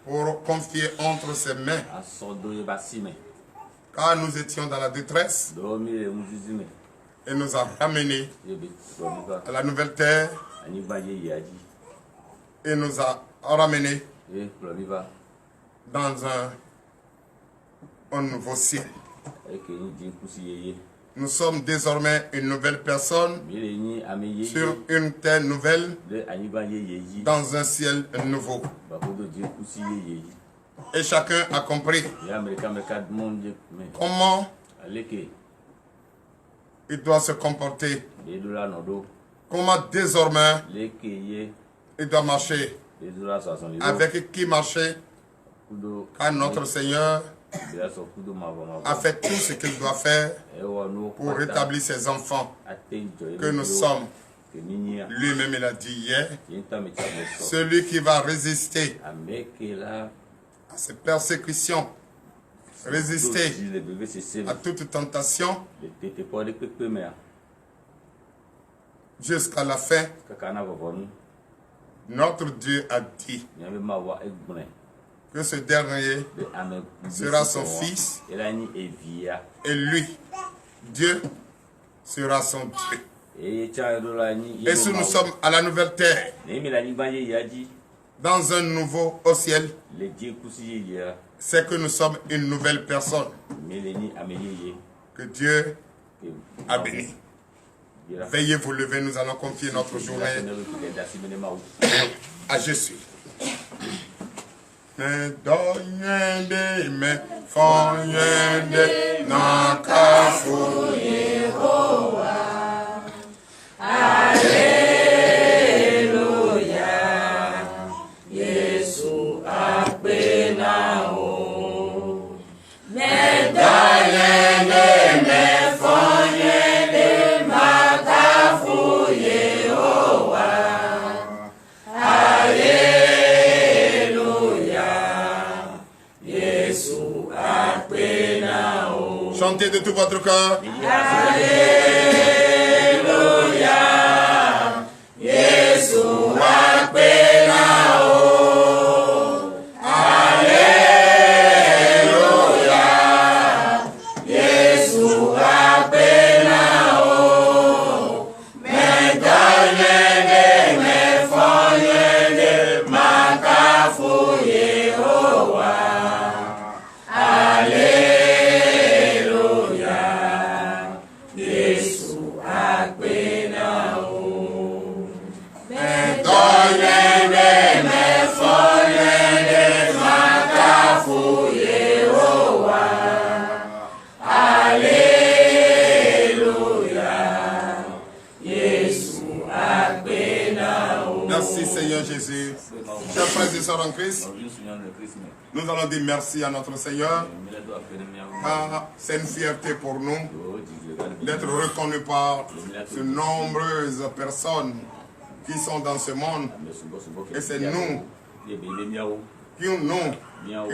pour confier entre ses mains. Car nous étions dans la détresse. Et nous a ramenés à la nouvelle terre. Et nous a ramenés dans un nouveau ciel. Nous sommes désormais une nouvelle personne sur une terre nouvelle dans un ciel nouveau. Et chacun a compris comment il doit se comporter. Comment désormais il doit marcher. Avec qui marcher? Car notre Seigneur a fait tout ce qu'il doit faire pour rétablir ses enfants que nous sommes. Lui-même il a dit hier, celui qui va résister à ces persécutions, résister à toute tentation jusqu'à la fin, notre Dieu a dit que ce dernier sera son fils et lui, Dieu, sera son Dieu. Et si nous sommes à la nouvelle terre, dans un nouveau au ciel, c'est que nous sommes une nouvelle personne que Dieu a béni. Veuillez vous lever, nous allons confier notre journée à Jésus. Chantez de tout votre cœur. Alléluia. Jésus a pénao. Alléluia. Jésus a pénao. Me donne me fonne ma cafouille oa. Alléluia. Merci Seigneur Jésus. Chers frères et sœurs en Christ, nous allons dire merci à notre Seigneur. Car c'est une fierté pour nous d'être reconnus par de nombreuses personnes qui sont dans ce monde. Et c'est nous qui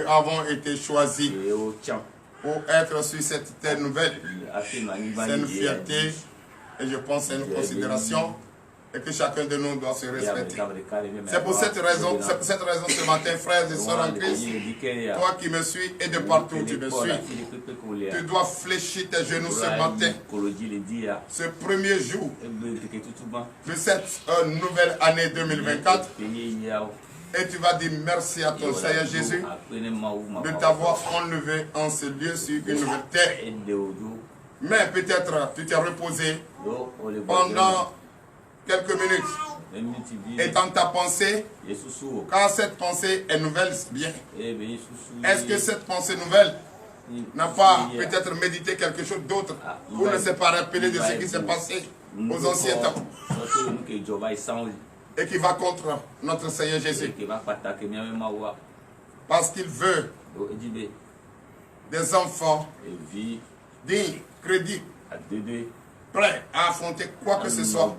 avons été choisis pour être sur cette terre nouvelle. C'est une fierté et je pense que c'est une considération et que chacun de nous doit se respecter. C'est pour cette raison ce matin, frères et sœurs en Christ, toi qui me suis et de partout tu me suis, tu dois fléchir tes genoux ce matin, ce premier jour de cette nouvelle année 2024. Et tu vas dire merci à ton Seigneur Jésus de t'avoir enlevé en ce lieu sur une nouvelle terre. Mais peut-être tu t'es reposé pendant quelques minutes et dans ta pensée, car cette pensée est nouvelle, c'est bien. Est-ce que cette pensée nouvelle n'a pas peut-être médité quelque chose d'autre pour ne se pas rappeler de ce qui s'est passé aux anciens temps et qui va contre notre Seigneur Jésus? Parce qu'il veut des enfants dignes, crédibles, prêts à affronter quoi que ce soit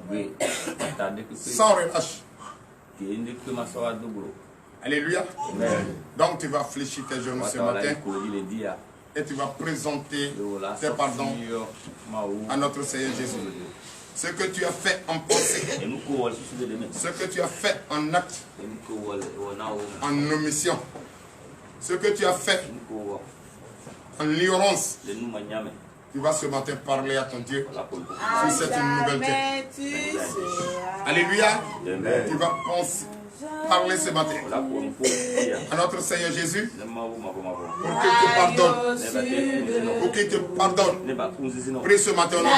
sans relâche. Alléluia. Donc tu vas fléchir tes genoux ce matin et tu vas présenter tes pardons à notre Seigneur Jésus. Ce que tu as fait en pensée. Ce que tu as fait en acte. En omission. Ce que tu as fait en ignorance. Tu vas ce matin parler à ton Dieu sur cette nouvelle terre. Alléluia. Tu vas parler ce matin à notre Seigneur Jésus pour qu'il te pardonne. Pour qu'il te pardonne. Prie ce matin au nom de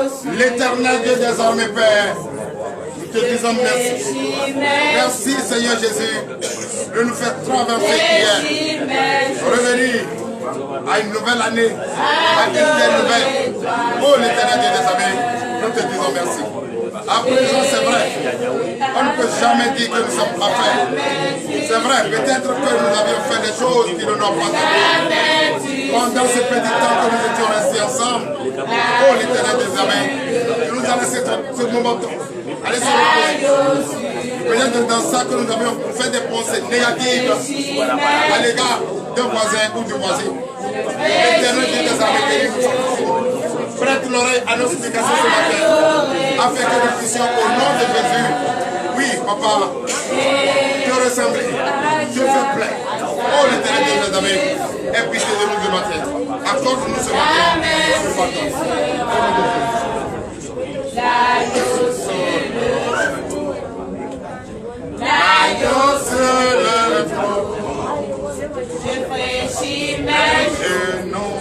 Jésus. L'éternel Dieu des armées, Père, nous te disons merci. Merci Seigneur Jésus de nous faire traverser hier. Revenir à une nouvelle année, à une terre nouvelle. Oh l'éternel Dieu des armées, nous te disons merci. À présent, c'est vrai, on ne peut jamais dire que nous sommes parfaits. C'est vrai, peut-être que nous avions fait des choses qui ne nous ont pas fait. Pendant ce petit temps que nous étions restés ensemble, oh l'éternel des armées, tu nous as laissé ce moment, allez se reposer. Peut-être dans ça que nous avions fait des pensées négatives à l'égard d'un voisin ou du voisin. L'éternel Dieu des armées, prête l'oreille à nos explications ce matin, afin que nous puissions, au nom de Jésus, oui, papa, te ressembler, te faire plaire. Oh, l'éternel Dieu des armées, aie pitié de nous ce matin. Accorde-nous ce matin ce pardon. L'agneau sur le trône, je fraîchis mes genoux.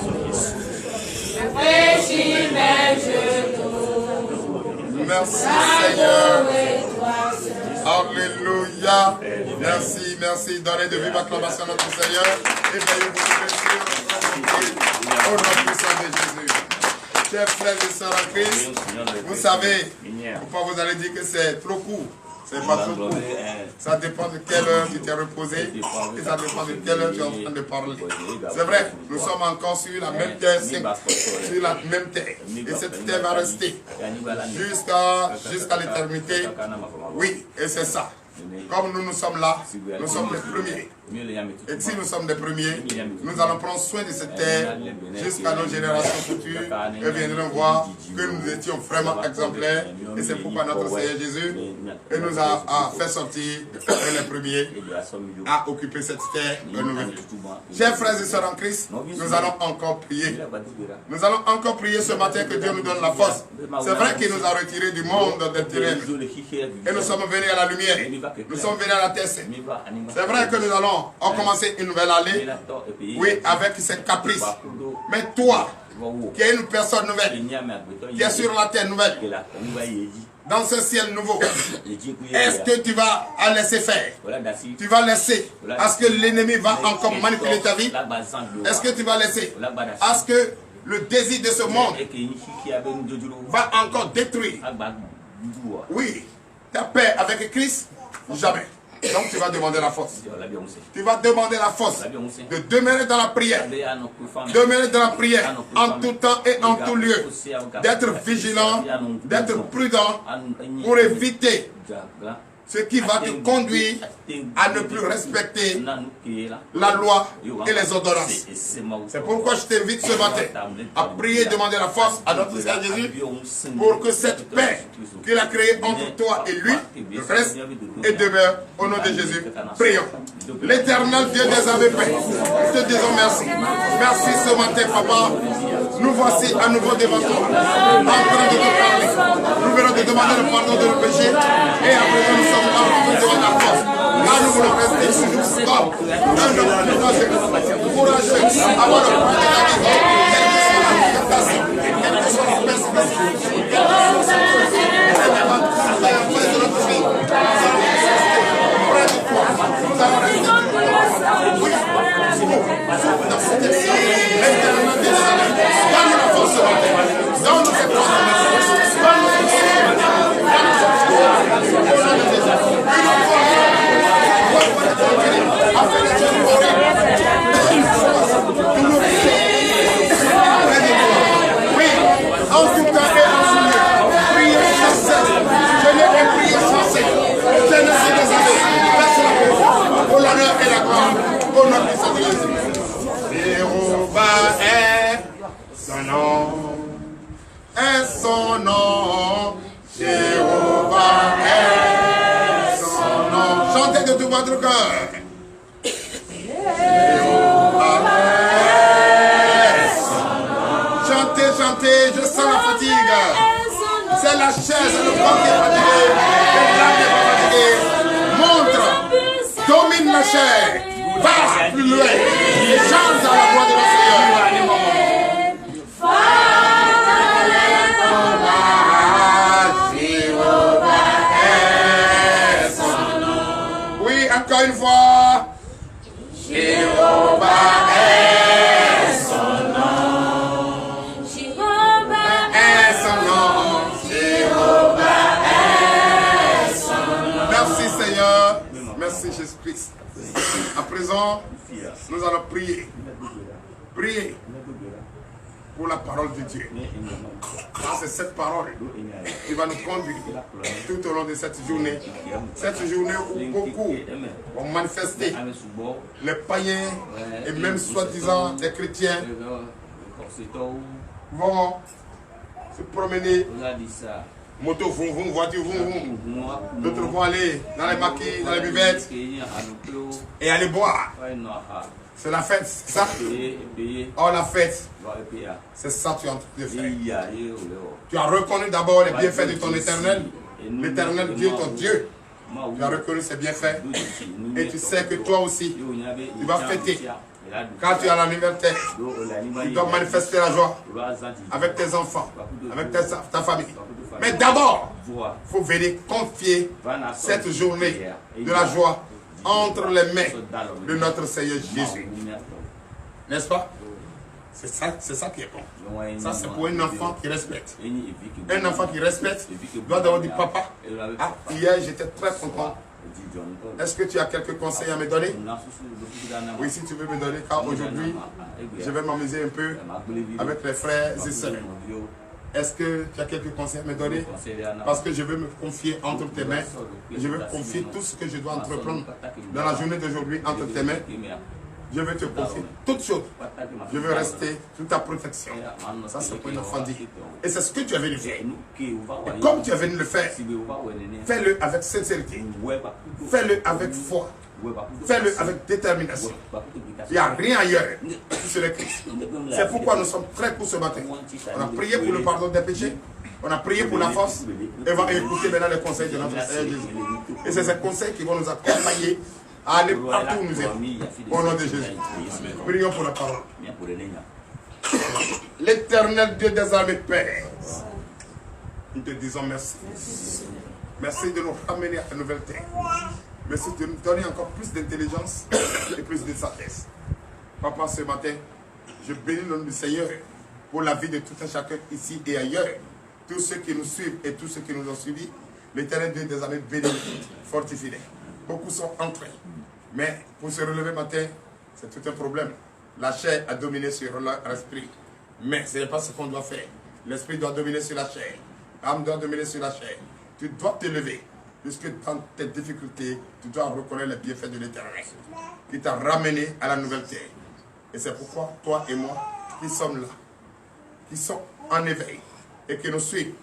Merci Seigneur. Alléluia. Merci, merci. Donnez de vive acclamation à notre Seigneur. Et veillez vous plaisir. Au nom puissant de Jésus. Chers frères et sœurs en Christ, vous savez pourquoi vous allez dire que c'est trop court. C'est pas trop court. Ça dépend de quelle heure tu t'es reposé et ça dépend de quelle heure tu es en train de parler. C'est vrai, nous sommes encore sur la même terre, sur la même terre. Et cette terre va rester jusqu'à l'éternité. Oui, et c'est ça. Comme nous sommes là, nous sommes les premiers. Et si nous sommes les premiers, nous allons prendre soin de cette terre jusqu'à nos générations futures et viendront voir que nous étions vraiment exemplaires. Et c'est pourquoi notre Seigneur Jésus nous a fait sortir les premiers à occuper cette terre renouvelée. Chers frères et sœurs en Christ, nous allons encore prier. Nous allons encore prier ce matin que Dieu nous donne la force. C'est vrai qu'il nous a retirés du monde des ténèbres. Et nous sommes venus à la lumière. Nous sommes venus à la terre sainte. C'est vrai que nous allons commencer une nouvelle année. Oui, avec ses caprices. Mais toi, qui es une personne nouvelle, qui est sur la terre nouvelle, dans ce ciel nouveau, est-ce que tu vas laisser faire? Tu vas laisser à ce que l'ennemi va encore manipuler ta vie? Est-ce que tu vas laisser à ce que le désir de ce monde va encore détruire, oui, ta paix avec Christ? Jamais. Donc tu vas demander la force. Tu vas demander la force de demeurer dans la prière. Demeurer dans la prière en tout temps et en tout lieu. D'être vigilant, d'être prudent pour éviter ce qui va te conduire à ne plus respecter la loi et les ordonnances. C'est pourquoi je t'invite ce matin à prier et demander la force à notre Seigneur Jésus pour que cette paix qu'il a créée entre toi et lui reste et demeure au nom de Jésus. Prions. L'éternel Dieu des armées, nous te disons merci. Merci ce matin, papa. Nous voici à nouveau devant toi, en train de te parler. Nous venons de demander le pardon de nos péchés et après nous sommes là pour te demander la force. Là, nous voulons rester toujours comme un homme courageux, avoir le point de la maison, quelle que soit la tentation, quelle que soit la persécution, quelle que soit la de notre vie. Nous allons rester près de toi. Nous allons rester oui, dans cette émission, l'éternel des salés. Donne la force ce matin. Donne cette force ce matin. Donne cette force ce matin. Donne cette force ce matin. Au nom de Jésus. Afin de te voir. Nous nous près de toi. Oui, en tout temps et en tout lieu. Priez sans cesse. Jeûnez et priez sans cesse. Jeûnez et des années. Faites la paix. Pour l'honneur et la gloire. Au nom de Jésus. Jéhovah est son nom. Et son nom votre cœur. Chantez, chantez, je sens la fatigue. C'est la chair, c'est le corps qui est fatigué. L'âme n'est pas fatiguée. Montre, domine la chair. Va plus loin. Et chante à la voix de notre Seigneur. Oui, encore une fois. Jéhovah est son nom. Jéhovah est son nom. Jéhovah est son nom. Merci Seigneur. Merci Jésus-Christ. À présent, nous allons prier. Prier pour la parole de Dieu. C'est cette parole qui va nous conduire tout au long de cette journée. Cette journée où beaucoup vont manifester, les païens et même soi-disant les chrétiens vont se promener, moto, vroom, vroom, voiture, vroom, vroom. D'autres vont aller dans les maquis, dans les buvettes et aller boire. C'est la fête, c'est ça? Oh, la fête, c'est ça que tu es en train de faire. Tu as reconnu d'abord les bienfaits de ton éternel, l'éternel Dieu, ton Dieu. Tu as reconnu ses bienfaits et tu sais que toi aussi, tu vas fêter. Quand tu as l'anniversaire, tu dois manifester la joie avec tes enfants, avec ta famille. Mais d'abord, il faut venir confier cette journée de la joie entre les mains de notre Seigneur Jésus. N'est-ce pas? C'est ça qui est bon. Ça, c'est pour un enfant qui respecte. Un enfant qui respecte doit d'abord dire, papa, ah, hier j'étais très content. Est-ce que tu as quelques conseils à me donner? Oui, si tu veux me donner, car aujourd'hui, je vais m'amuser un peu avec les frères et sœurs. Est-ce que tu as quelques conseils à me donner? Parce que je veux me confier entre tes mains. Je veux confier tout ce que je dois entreprendre dans la journée d'aujourd'hui entre tes mains. Je veux te confier toutes choses. Je veux rester sous ta protection. Ça, c'est pour une enfant dit. Et c'est ce que tu es venu faire. Et comme tu es venu le faire, fais-le avec sincérité. Fais-le avec foi. Fais-le avec détermination. Il n'y a rien ailleurs sur le Christ. C'est pourquoi nous sommes prêts pour ce matin. On a prié pour le pardon des péchés. On a prié pour la force. Et on va écouter maintenant les conseils de notre Seigneur Jésus. Et c'est ces conseils qui vont nous accompagner à aller partout où nous sommes. Au nom de Jésus. Prions pour la parole. L'éternel Dieu des armées, Père, nous te disons merci. Merci de nous ramener à la nouvelle terre. Merci de nous donner encore plus d'intelligence et plus de sagesse. Papa, ce matin, je bénis le nom du Seigneur pour la vie de tout un chacun ici et ailleurs. Tous ceux qui nous suivent et tous ceux qui nous ont suivis, l'Éternel Dieu des armées bénis, fortifie-les. Beaucoup sont entrés. Mais pour se relever matin, c'est tout un problème. La chair a dominé sur l'esprit. Mais ce n'est pas ce qu'on doit faire. L'esprit doit dominer sur la chair. L'âme doit dominer sur la chair. Tu dois te lever. Puisque dans tes difficultés, tu dois reconnaître les bienfaits de l'Éternel qui t'a ramené à la nouvelle terre. Et c'est pourquoi toi et moi, qui sommes là, qui sommes en éveil et qui nous suivent,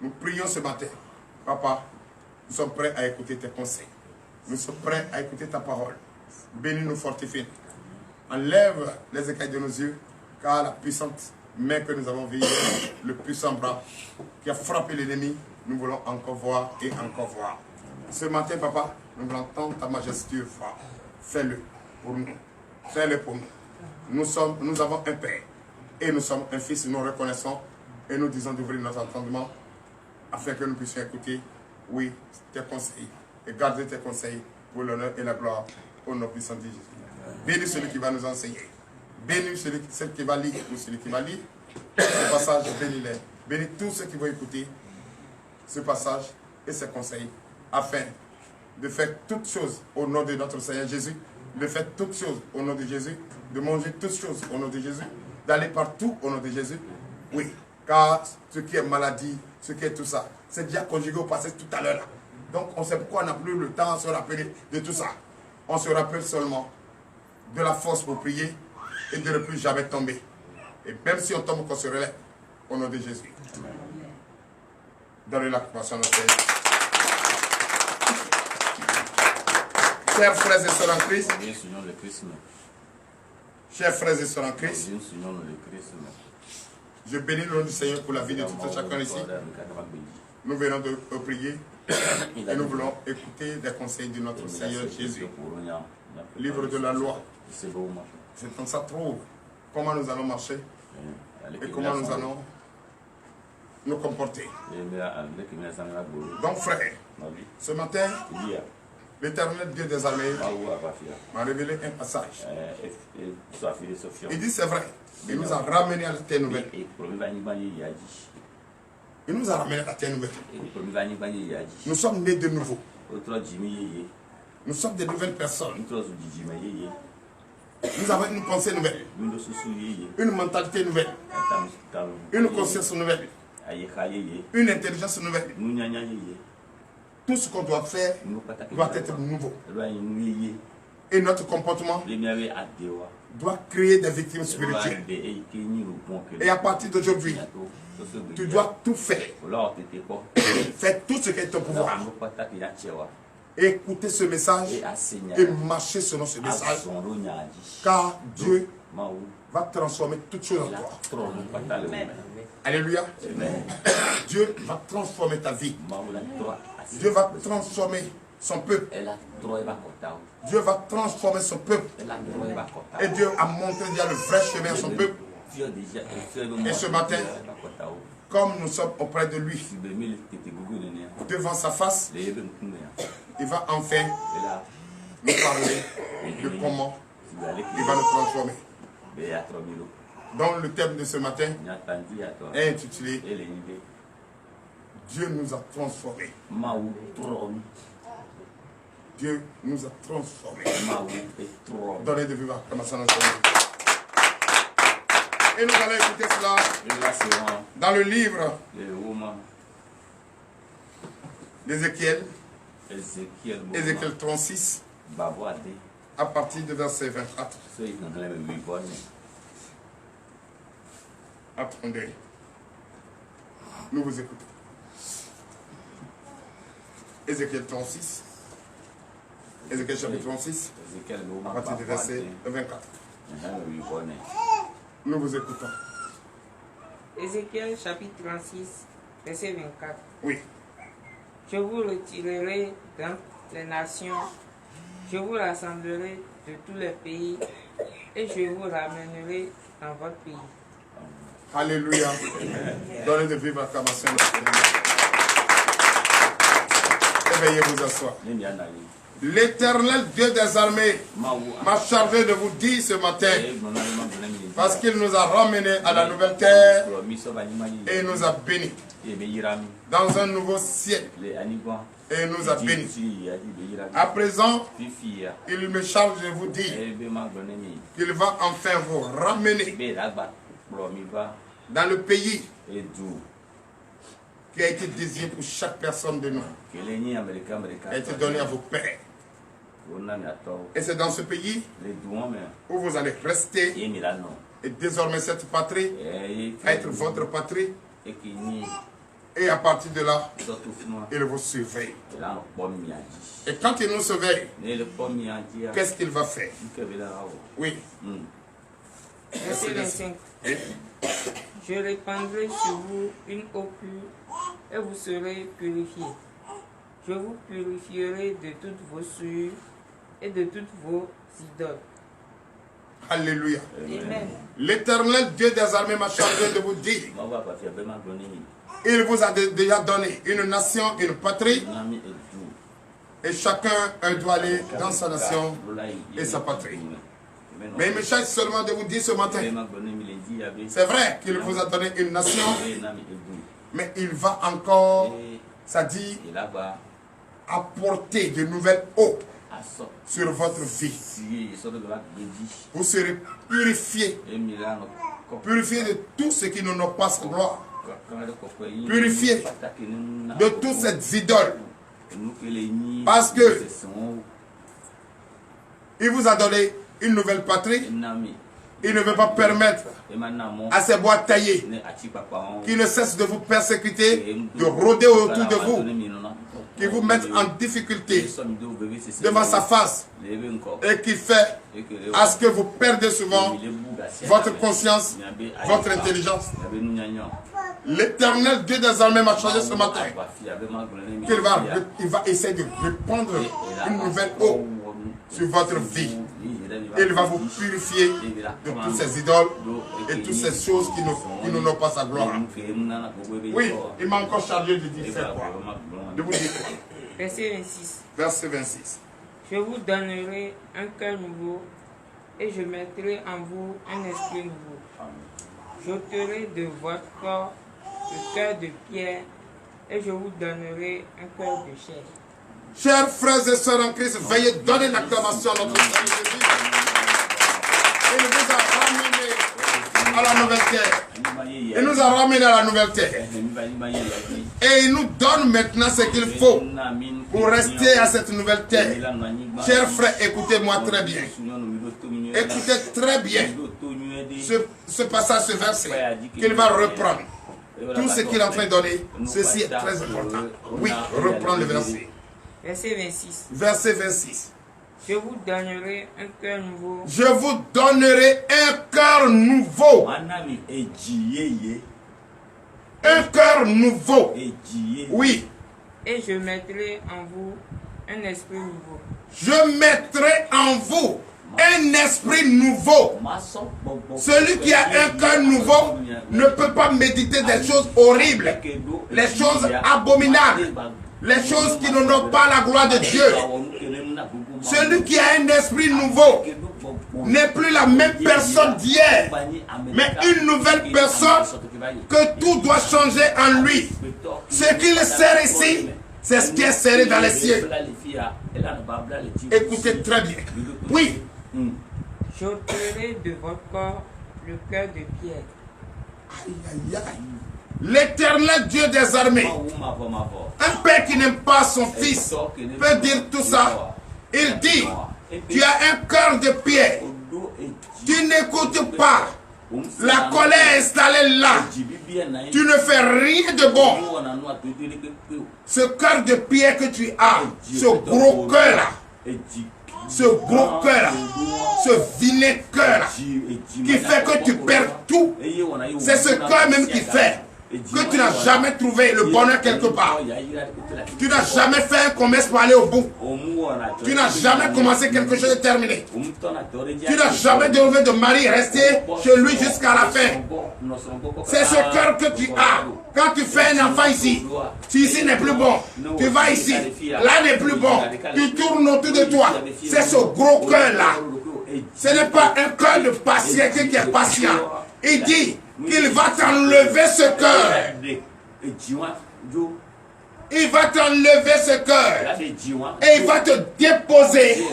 nous prions ce matin. Papa, nous sommes prêts à écouter tes conseils. Nous sommes prêts à écouter ta parole. Bénis-nous, fortifie. Enlève les écailles de nos yeux, car la puissante main que nous avons vue, le puissant bras qui a frappé l'ennemi, nous voulons encore voir et encore voir. Ce matin, papa, nous voulons entendre ta majestueuse voix. Fais-le pour nous. Fais-le pour nous. Nous avons un Père et nous sommes un Fils. Nous reconnaissons et nous disons d'ouvrir notre entendement afin que nous puissions écouter, oui, tes conseils et garder tes conseils pour l'honneur et la gloire au nom puissant de Jésus. Bénis celui qui va nous enseigner. Bénis celui qui va lire ou celui qui va lire. Ce passage, bénis-les. Bénis tous ceux qui vont écouter ce passage et ces conseils afin de faire toutes choses au nom de notre Seigneur Jésus, de faire toutes choses au nom de Jésus, de manger toutes choses au nom de Jésus, d'aller partout au nom de Jésus. Oui, car ce qui est maladie, ce qui est tout ça, c'est déjà conjugué au passé tout à l'heure là. Donc on sait pourquoi on n'a plus le temps de se rappeler de tout ça. On se rappelle seulement de la force pour prier et de ne plus jamais tomber. Et même si on tombe, qu'on se relève au nom de Jésus. Donnez la compassion à notre Seigneur. Chers frères et sœurs en Christ, chers frères et sœurs en Christ, je bénis le nom du Seigneur pour la vie de tout un chacun ici. Nous venons de prier et nous voulons écouter les conseils de notre Seigneur Jésus. Livre de la loi. C'est comme ça trop comment nous allons marcher et comment nous allons nous comporter. Donc frère, ce matin, l'Éternel Dieu des armées m'a révélé un passage. Il dit c'est vrai, il nous a ramené à la terre nouvelle. Il nous a ramené à la terre nouvelle. Nous sommes nés de nouveau. Nous sommes des nouvelles personnes. Nous avons une pensée nouvelle, une mentalité nouvelle, une conscience nouvelle, une intelligence nouvelle. Tout ce qu'on doit faire doit être nouveau. Et notre comportement doit créer des victimes spirituelles. Et à partir d'aujourd'hui, tu dois tout faire. Fais tout ce qui est ton pouvoir. Écoutez ce message et marchez selon ce message. Car Dieu va transformer toutes choses en toi. Alléluia. Dieu va transformer ta vie. Dieu va transformer son peuple. Dieu va transformer son peuple. Et Dieu a montré déjà le vrai chemin à son peuple. Et ce matin, comme nous sommes auprès de lui, devant sa face, il va enfin nous parler de comment il va nous transformer. Donc le thème de ce matin est intitulé Dieu nous a transformés. Dieu nous a transformés. Donnez de vivre comme ça. Et nous allons écouter cela dans le livre d'Ézéchiel, Ézéchiel 36, à partir de verset 24. Attendez, nous vous écoutons. Ézéchiel 36, Ézéchiel chapitre 36, à partir du verset 24. Nous vous écoutons. Ézéchiel chapitre 36, verset 24. Oui. Je vous retirerai dans les nations, je vous rassemblerai de tous les pays et je vous ramènerai dans votre pays. Alléluia. Donnez de vivre acclamation. Veuillez vous asseoir. L'Éternel Dieu des armées m'a chargé de vous dire ce matin, parce qu'il nous a ramenés à la nouvelle terre et nous a bénis dans un nouveau ciel et nous a bénis. À présent, il me charge de vous dire qu'il va enfin vous ramener dans le pays qui a été désigné pour chaque personne de nous, a été donné à vos pères. Et c'est dans ce pays où vous allez rester. Et désormais cette patrie va être votre patrie. Et à partir de là, il vous surveille. Et quand il nous surveille, qu'est-ce qu'il va faire? Oui. Verset 25. Je répandrai sur vous une eau pure et vous serez purifiés. Je vous purifierai de toutes vos souillures et de toutes vos idoles. Alléluia. Amen. L'Éternel Dieu des armées m'a chargé de vous dire, il vous a déjà donné une nation, une patrie, et chacun doit aller dans sa nation et sa patrie. Mais il me charge seulement de vous dire ce matin, c'est vrai qu'il vous a donné une nation, mais il va encore, ça dit, apporter de nouvelles eaux sur votre vie. Vous serez purifiés. Purifiés de tout ce qui ne nous passe gloire. Purifiés de toutes ces idoles. Parce que il vous a donné une nouvelle patrie. Il ne veut pas permettre à ces bois taillés qui ne cessent de vous persécuter, de rôder autour de vous, qui vous mettent en difficulté devant sa face et qui fait à ce que vous perdez souvent votre conscience, votre intelligence. L'Éternel Dieu des armées m'a changé ce matin. Il va essayer de répandre une nouvelle eau sur votre vie. Il va vous purifier de toutes ces idoles et toutes ces choses qui n'ont pas sa gloire. Oui, il m'a encore chargé de dire faire quoi? De vous dire quoi? Verset 26. Verset 26. Je vous donnerai un cœur nouveau et je mettrai en vous un esprit nouveau. J'ôterai de votre corps le cœur de pierre et je vous donnerai un cœur de chair. Chers frères et sœurs en Christ, veuillez donner l'acclamation à notre Seigneur Jésus. Il vous a ramené à la nouvelle terre. Il nous a ramené à la nouvelle terre. Et il nous donne maintenant ce qu'il faut pour rester à cette nouvelle terre. Chers frères, écoutez-moi très bien. Écoutez très bien ce passage, ce verset qu'il va reprendre. Tout ce qu'il est en train de donner, ceci est très important. Oui, reprends le verset. Verset 26. Verset 26. Je vous donnerai un cœur nouveau. Je vous donnerai un cœur nouveau. Un cœur nouveau. Oui. Et je mettrai en vous un esprit nouveau. Je mettrai en vous un esprit nouveau. Celui qui a un cœur nouveau ne peut pas méditer des choses horribles, les choses abominables, les choses qui n'ont pas la gloire de Dieu. Celui qui a un esprit nouveau n'est plus la même personne d'hier, mais une nouvelle personne que tout doit changer en lui. Ce qu'il sert ici, c'est ce qui est serré dans les cieux. Écoutez très bien. Oui. J'ôterai de votre corps le cœur de pierre. Aïe, aïe, aïe. L'Éternel Dieu des armées, un père qui n'aime pas son fils, peut dire tout ça. Il dit, tu as un cœur de pierre, tu n'écoutes pas, la colère est installée là, tu ne fais rien de bon. Ce cœur de pierre que tu as, ce gros cœur là, ce gros cœur là, ce vilain cœur là, qui fait que tu perds tout, c'est ce cœur même qui fait que tu n'as jamais trouvé le bonheur quelque part. Tu n'as jamais fait un commerce pour aller au bout. Tu n'as jamais commencé quelque chose de terminé. Tu n'as jamais devu de mari rester chez lui jusqu'à la fin. C'est ce cœur que tu as. Quand tu fais un enfant ici, si ici n'est plus bon, tu vas ici, là n'est plus bon, tu tournes autour de toi. C'est ce gros cœur là. Ce n'est pas un cœur de patient qui est patient. Il dit qu'il va t'enlever ce cœur. Il va t'enlever ce cœur. Et il va te déposer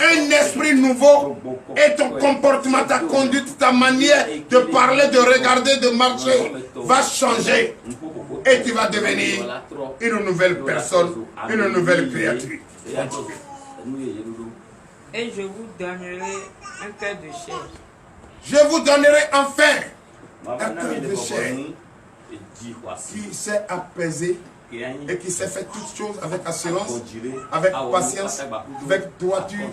un esprit nouveau. Et ton comportement, ta conduite, ta manière de parler, de regarder, de marcher va changer. Et tu vas devenir une nouvelle personne, une nouvelle créature. Et je vous donnerai un cœur de chair. Je vous donnerai enfin un cœur de chair qui s'est apaisé et qui s'est fait toutes choses avec assurance, avec patience, avec droiture,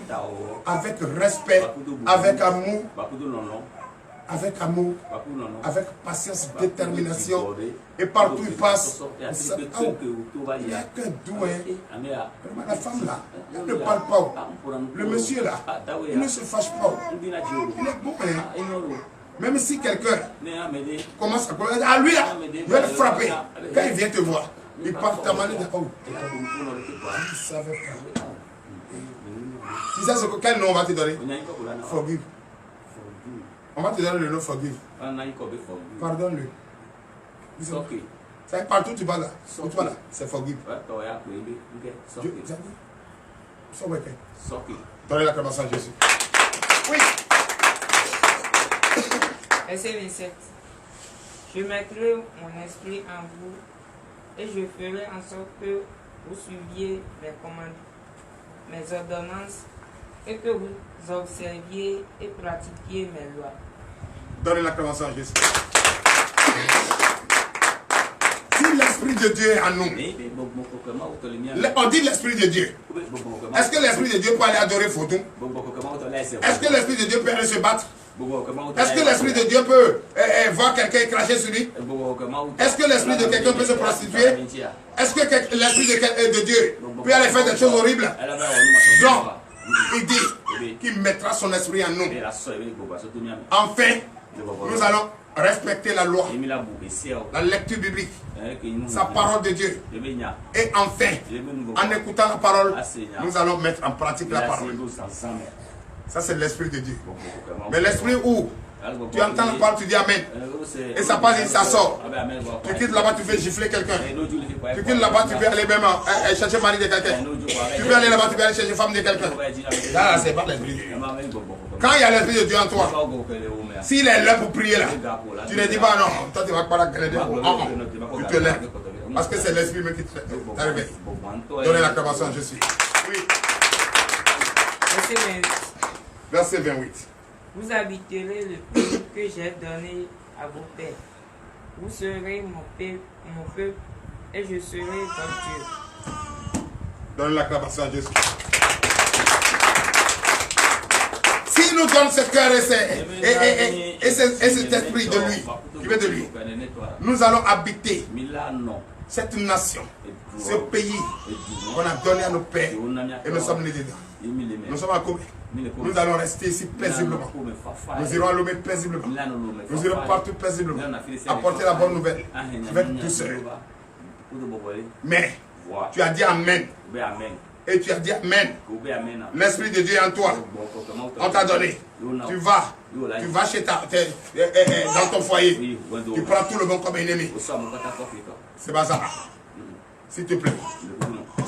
avec respect, avec amour, avec patience, détermination. Et partout il passe, il n'y a qu'un doux. La femme là, elle ne parle pas. Le monsieur là, il ne se fâche pas. Il est bon. Même si quelqu'un commence à lui là, il va le frapper. Quand il vient te voir, il part ta manière de il savait pas. Tu sais quel nom on va te donner? Forgive. On va te donner le nom Forgive. Pardonne-le. C'est partout tu vas là. Où tu vas là, c'est Forgive. Donnez l'acclamation à Jésus. Oui. Verset 27. Je mettrai mon esprit en vous et je ferai en sorte que vous suiviez mes commandes, mes ordonnances et que vous observiez et pratiquiez mes lois. Donnez l'acclamation à Jésus. Si l'Esprit de Dieu est en nous. On dit l'Esprit de Dieu. Est-ce que l'Esprit de Dieu peut aller adorer Photon? Est-ce que l'Esprit de Dieu peut aller se battre? Est-ce que l'Esprit de Dieu peut voir quelqu'un cracher sur lui? Est-ce que l'Esprit de quelqu'un peut se prostituer? Est-ce que l'Esprit de Dieu peut aller faire des choses horribles? Non. Il dit qu'il mettra son esprit en nous. Enfin, nous allons respecter la loi, la lecture biblique, sa parole de Dieu. Et enfin, en écoutant la parole, nous allons mettre en pratique la parole. Ça, c'est l'Esprit de Dieu. Mais l'Esprit où tu entends la parole, tu dis Amen. Et ça passe et ça sort. Tu quittes là-bas, tu fais gifler quelqu'un. Tu quittes là-bas, tu peux aller même chercher mari de quelqu'un. Tu peux aller là-bas, tu peux aller chercher femme de quelqu'un. Là, c'est pas l'Esprit de Dieu. Quand il y a l'Esprit de Dieu en toi, s'il est là pour prier là, tu ne dis pas non, toi tu vas pas la gueuler. Tu te lèves. Parce que c'est l'Esprit qui t'arrive. Donnez l'acclamation, je suis. Oui. Verset 28. Vous habiterez le pays que j'ai donné à vos pères. Vous serez mon peuple, et je serai votre Dieu. Donne l'acclamation à Jésus. S'il nous donne ce cœur et cet esprit de lui, qui vient de lui, nous allons habiter cette nation, ce pays qu'on a donné à nos pères, et nous sommes nés dedans. Nous sommes à Kobe. Nous allons rester ici paisiblement. Nous irons à Lomé paisiblement. Nous irons partout paisiblement. Apporter la bonne nouvelle avec douceur. Mais tu as dit Amen. Et tu as dit Amen. L'Esprit de Dieu est en toi. On t'a donné. Tu vas chez dans ton foyer. Tu prends tout le monde comme ennemi. C'est pas ça. S'il te plaît.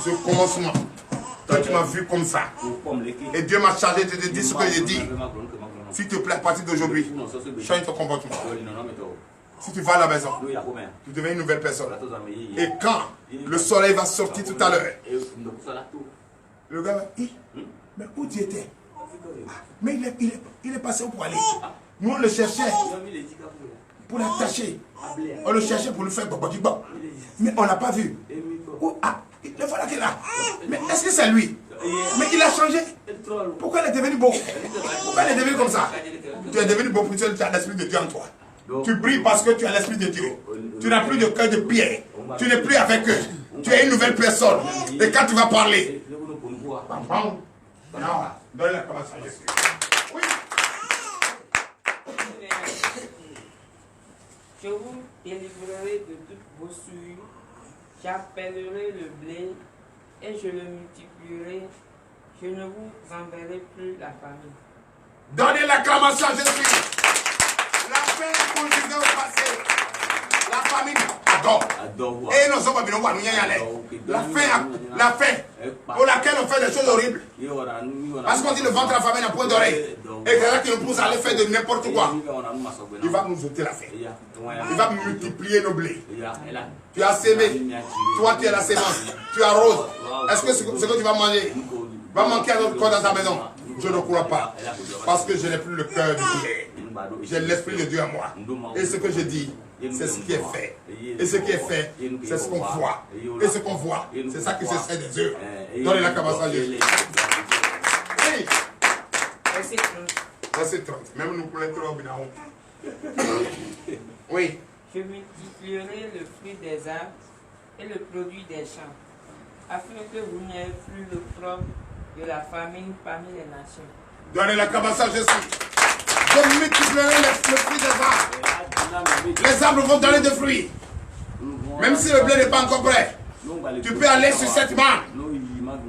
Ce commencement. Toi, tu m'as vu comme ça. Et Dieu m'a chargé de te dire ce que j'ai dit. S'il te plaît, à partir d'aujourd'hui, change ton comportement. Si tu vas à la maison, tu deviens une nouvelle personne. Et quand le soleil va sortir tout à l'heure, le gars va dire, mais où tu étais? Mais il est passé où pour aller? Nous, on le cherchait pour l'attacher. On le cherchait pour le faire bobo. Mais on ne l'a pas vu. Le voilà qu'il est là. Mais est-ce que c'est lui? Mais il a changé. Pourquoi il est devenu beau? Pourquoi il est devenu comme ça? Tu es devenu beau parce que tu as l'Esprit de Dieu en toi. Tu brilles parce que tu as l'Esprit de Dieu. Tu n'as plus de cœur de pierre. Tu n'es plus avec eux. Tu es une nouvelle personne. Et quand tu vas parler, donne la commence à Jésus. Oui. Je vous délivrerai de toutes vos souillures. J'appellerai le blé et je le multiplierai. Je ne vous enverrai plus la famine. Donnez l'acclamation à Jésus. La paix continue au passé. La famine adore. Et nous sommes pas venus voir nous y aller. La faim pour laquelle on fait des choses horribles. Parce qu'on dit le ventre de la famille n'a point d'oreille. Et quelqu'un qui nous pousse à aller faire de n'importe quoi. Il va nous ôter la faim. Il va multiplier nos blés. Tu as sémé. Toi tu es la sémence. Tu arroses. Est-ce que ce que tu vas manger va manquer à notre corps dans ta maison? Je ne crois pas. Parce que je n'ai plus le cœur de Dieu. J'ai l'Esprit de Dieu en moi. Et ce que je dis, c'est ce qui est fait. Et ce qui est fait, c'est ce qu'on voit. Et ce qu'on voit, c'est ça qui se fait des œuvres. Donnez la cabane à Jésus. Oui. Verset 30. Même nous pour l'être oui. Je multiplierai le fruit des arbres et le produit des champs, afin que vous n'ayez plus le problème de la famine parmi les nations. Donnez la cabane à Jésus. Je multiplierai le fruit des arbres. Les arbres vont donner des fruits. Même si le blé n'est pas encore prêt, tu peux aller sur cette main,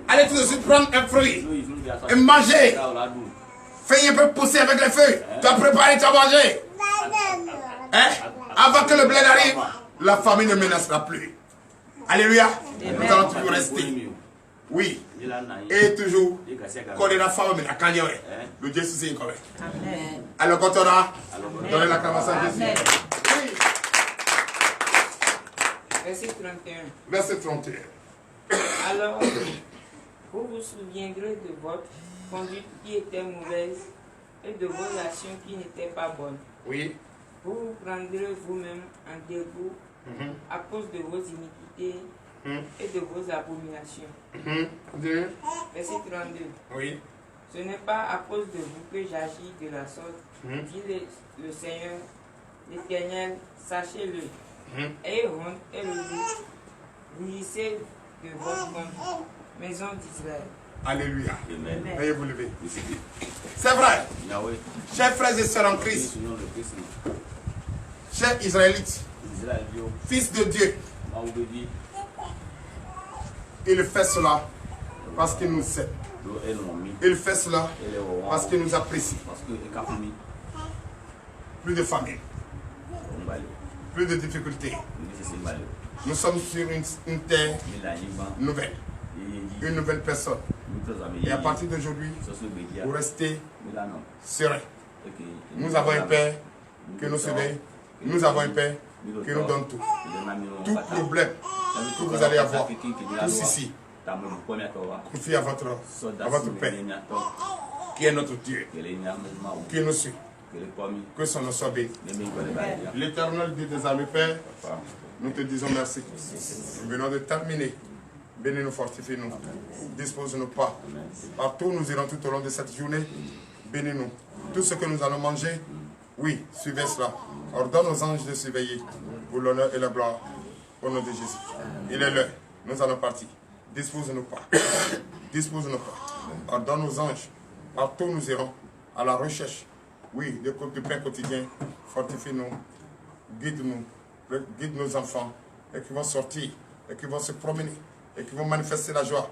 aller tout de suite prendre un fruit et manger. Fais un peu pousser avec les feuilles. Tu as préparé, tu as mangé. Hein? Avant que le blé n'arrive, la famille ne menacera plus. Alléluia. Nous allons toujours rester. Oui. Et toujours, quand on est la femme, mais la canne, le Dieu c'est correct. Alors quand on a, donnez la cabane à Jésus. Oui. Verset 31. Verset 31. Alors, vous vous souviendrez de votre conduite qui était mauvaise et de vos actions qui n'étaient pas bonnes. Oui. Vous vous prendrez vous-même en dégoût à cause de vos iniquités et de vos abominations. Verset 32. Oui. Ce n'est pas à cause de vous que j'agis de la sorte, dit le Seigneur, l'Éternel, sachez-le. Ayez honte et jouissez de votre compte, maison d'Israël. Alléluia. Amen. Veuillez vous lever. C'est vrai. Chers frères et sœurs en Christ, chers Israélites, fils de Dieu, il fait cela parce qu'il nous aime. Il fait cela parce qu'il nous apprécie. Plus de famille, plus de difficultés. Nous sommes sur une terre nouvelle, une nouvelle personne. Et à partir d'aujourd'hui, vous restez serein. Nous avons un Père qui nous surveille. Nous avons un Père qui nous donne tout. Tout problème que vous allez avoir, tous ici, confie à votre Père, qui est notre Dieu, qui nous suit. Que son nom soit béni. L'Éternel Dieu des armées, Père, nous te disons merci. Nous venons de terminer. Bénis-nous, fortifie-nous. Dispose-nous pas. Partout nous irons tout au long de cette journée. Bénis-nous. Tout ce que nous allons manger, oui, suivez cela. Ordonne aux anges de surveiller pour l'honneur et la gloire. Au nom de Jésus. Il est l'heure. Nous allons partir. Dispose-nous pas. Dispose-nous pas. Ordonne aux anges. Partout nous irons à la recherche. Oui, de pain quotidien. Fortifie-nous. Guide-nous. Guide nos enfants. Et qui vont sortir. Et qui vont se promener. Et qui vont manifester la joie.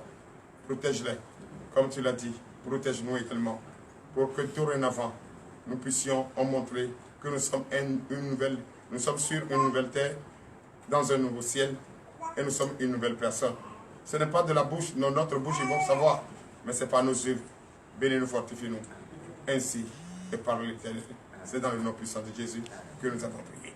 Protège-les. Comme tu l'as dit. Protège-nous également. Pour que dorénavant, nous puissions en montrer que nous sommes nous sommes sur une nouvelle terre, dans un nouveau ciel, et nous sommes une nouvelle personne. Ce n'est pas de la bouche, notre bouche, ils vont savoir, mais c'est par nos yeux. Bénis-nous, fortifie-nous. Ainsi, et par l'Éternel. C'est dans le nom puissant de Jésus que nous avons prié.